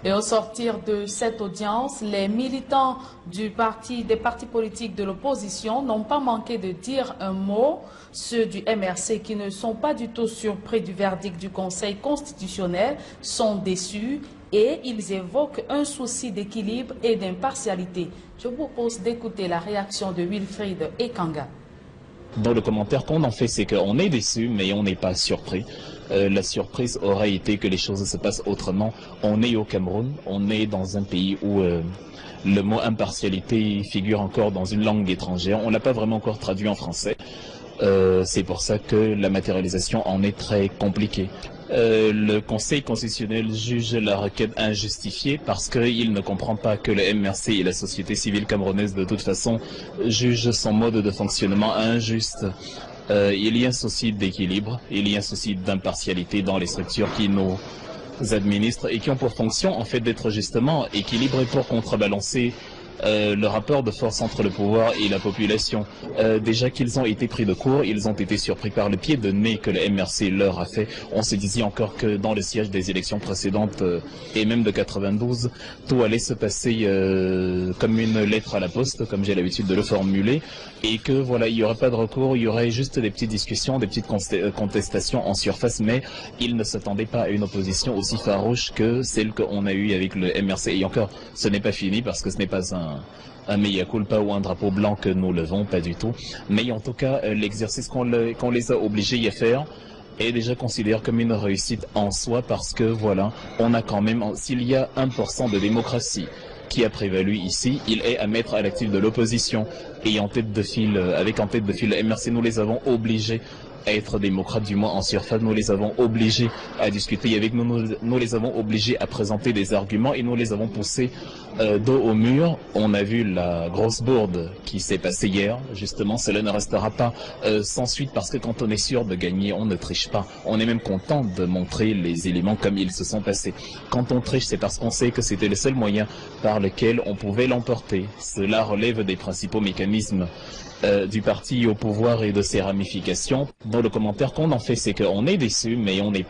Et au sortir de cette audience, les militants des partis politiques de l'opposition n'ont pas manqué de dire un mot. Ceux du MRC qui ne sont pas du tout surpris du verdict du Conseil constitutionnel sont déçus et ils évoquent un souci d'équilibre et d'impartialité. Je vous propose d'écouter la réaction de Wilfried Ekanga. Dans le commentaire qu'on en fait, c'est qu'on est déçu, mais on n'est pas surpris. La surprise aurait été que les choses se passent autrement. On est au Cameroun, on est dans un pays où le mot impartialité figure encore dans une langue étrangère. On ne l'a pas vraiment encore traduit en français. C'est pour ça que la matérialisation en est très compliquée. Le Conseil constitutionnel juge la requête injustifiée parce qu'il ne comprend pas que le MRC et la société civile camerounaise de toute façon jugent son mode de fonctionnement injuste. Il y a un souci d'équilibre, il y a un souci d'impartialité dans les structures qui nous administrent et qui ont pour fonction en fait d'être justement équilibrées pour contrebalancer le rapport de force entre le pouvoir et la population. Déjà qu'ils ont été pris de court, ils ont été surpris par le pied de nez que le MRC leur a fait. On se disait encore que dans le siège des élections précédentes et même de 92, tout allait se passer comme une lettre à la poste, comme j'ai l'habitude de le formuler, et que voilà, il n'y aurait pas de recours, il y aurait juste des petites discussions, des petites contestations en surface, mais ils ne s'attendaient pas à une opposition aussi farouche que celle qu'on a eue avec le MRC. Et encore, ce n'est pas fini parce que ce n'est pas un mea culpa ou un drapeau blanc que nous levons, pas du tout. Mais en tout cas, l'exercice qu'on les a obligés à faire est déjà considéré comme une réussite en soi parce que voilà, on a quand même, s'il y a 1% de démocratie qui a prévalu ici, il est à mettre à l'actif de l'opposition. Et en tête de file, avec en tête de file le MRC, nous les avons obligés à être démocrates, du moins en surface, nous les avons obligés à discuter avec nous, nous les avons obligés à présenter des arguments et nous les avons poussés dos au mur. On a vu la grosse bourde qui s'est passée hier, justement, cela ne restera pas sans suite parce que quand on est sûr de gagner, on ne triche pas. On est même content de montrer les éléments comme ils se sont passés. Quand on triche, c'est parce qu'on sait que c'était le seul moyen par lequel on pouvait l'emporter. Cela relève des principaux mécanismes du parti au pouvoir et de ses ramifications. Dans le commentaire qu'on en fait, c'est qu'on est déçu, mais on n'est pas